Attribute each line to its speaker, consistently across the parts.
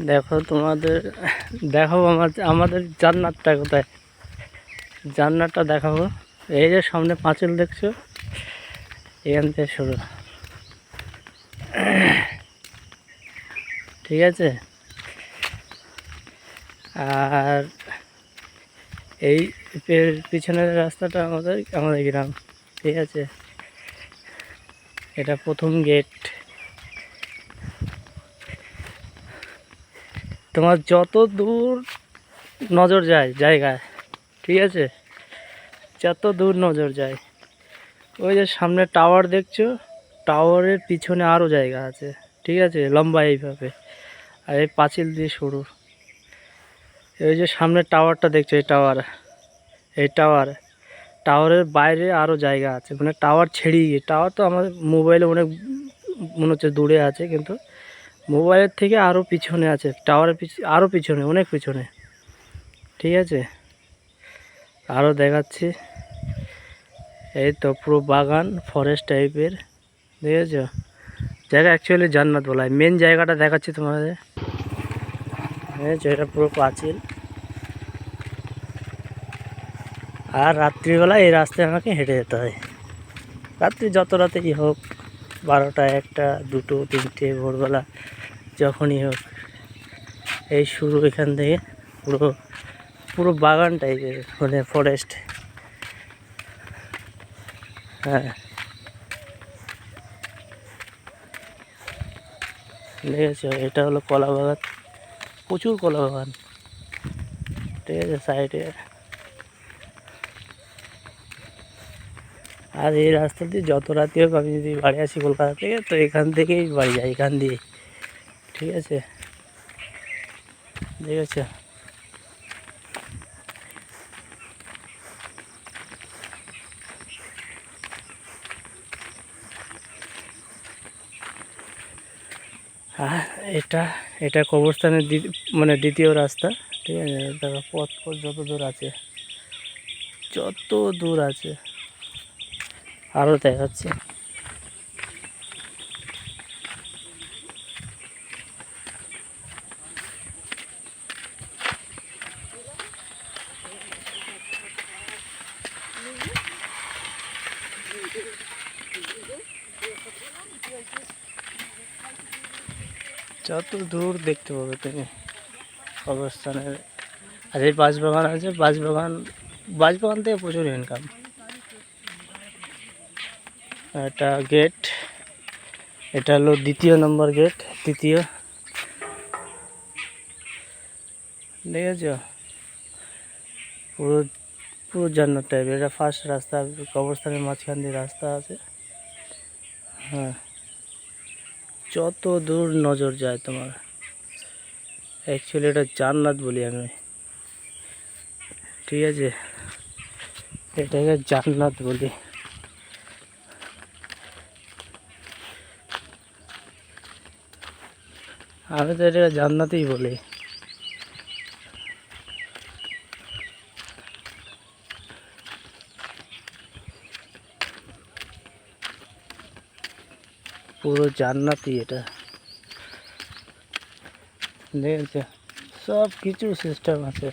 Speaker 1: দেখো তোমাদের দেখাবো আমাদের জান্নাতটা কোথায়। জান্নাতটা দেখাবো। এই যে সামনে পাঁচিল দেখছো, এখান থেকে শুরু। ঠিক আছে। আর এই পিছনের রাস্তাটা আমাদের গ্রাম। ঠিক আছে, এটা প্রথম গেট। তোমার যত দূর নজর যায় জায়গায়, ঠিক আছে, যত দূর নজর যায়, ওই যে সামনে টাওয়ার দেখছো, টাওয়ারের পিছনে আরও জায়গা আছে। ঠিক আছে, লম্বা এইভাবে। আর এই পাঁচিল দিয়ে শুরু। এই যে সামনে টাওয়ারটা দেখছো, এই টাওয়ারের বাইরে আরও জায়গা আছে, মানে টাওয়ার ছেড়িয়ে গিয়ে। টাওয়ার তো আমাদের মোবাইলে অনেক মনে হচ্ছে দূরে আছে, কিন্তু মোবাইলের থেকে আরও পিছনে আছে। টাওয়ারের আরও পিছনে, অনেক পিছনে। ঠিক আছে, আরও দেখাচ্ছি। এই তো পুরো বাগান, ফরেস্ট টাইপের। দেখেছ, জায়গা অ্যাকচুয়ালি জান্নাত বলা হয়। মেন জায়গাটা দেখাচ্ছি তোমাদের। দেখেছো, এটা পুরো পাঁচিল। আর রাত্রিবেলা এই রাস্তায় আমাকে হেঁটে যেতে হয়। রাত্রি যত রাতেই হোক, 12টা, 1টা, 2টো, 3টে, ভোরবেলা, যখনই হোক। এই শুরু এখান থেকে পুরো পুরো বাগান টাইপের, মানে ফরেস্ট। হ্যাঁ, দেখেছো, এটা হলো কলা বাগান, প্রচুর কলা বাগান। ঠিক আছে, সাইডে। আর এই রাস্তা দিয়ে যত রাতি হোক, আমি যদি বাড়ি আসি কলকাতা থেকে, তো এখান থেকেই বাড়ি যাই, এখান দিয়ে। ঠিক আছে, দেখেছো। আর এটা এটা কবরস্থানের মানে দ্বিতীয় রাস্তা। ঠিক আছে, দেখো পথ যত দূর আছে, যত দূর আছে আরও দেখাচ্ছে। যত দূর দেখতে পাবে তুমি কবরস্থানের। আর এই বাঁশবাগান আছে, বাঁশবাগান থেকে প্রচুর ইনকাম। এটা গেট, এটা হলো 2 নম্বর গেট, তৃতীয়। দেখেছ, পুরো পুরো জান্নাত টাইপের। এটা ফার্স্ট রাস্তা, কবরস্থানের মাঝখান দিয়ে রাস্তা আছে। হ্যাঁ, যত দূর নজর যায় তোমার, অ্যাকচুয়ালি এটা জান্নাত বলি আমি। ঠিক আছে, এটাকে জান্নাত বলি। আমি তো এটাকে জান্নাতই বলি। পুরো জান্নাতই এটা। দেখেছো, সব কিছু সিস্টেম আছে।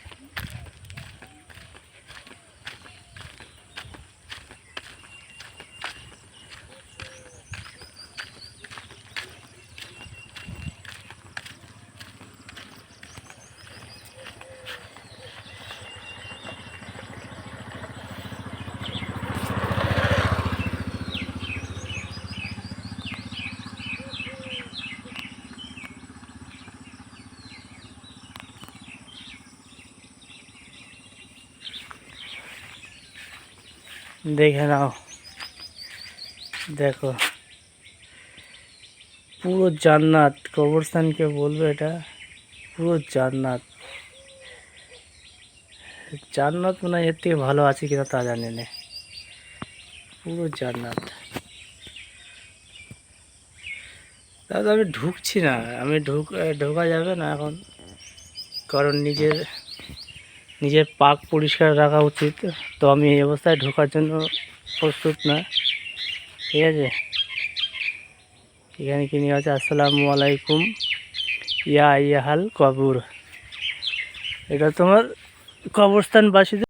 Speaker 1: দেখে নাও, দেখো, পুরো জান্নাত। কবরস্থানকে বলবে এটা পুরো জান্নাত। জান্নাত মনে হয় এর থেকে ভালো আছে কিনা তা জানি না। পুরো জান্নাত। দাদা আমি ঢুকছি না, আমি ঢোকা যাবে না এখন, কারণ নিজের পাক পরিষ্কার রাখা উচিত। তো আমি এই অবস্থায় ঢোকার জন্য প্রস্তুত না। ঠিক আছে, এখানে কি নিয়ে আছে, আসসালামু আলাইকুম, ইয়া ইয়া হাল কবর, এটা তোমার কবরস্থানবাসীদের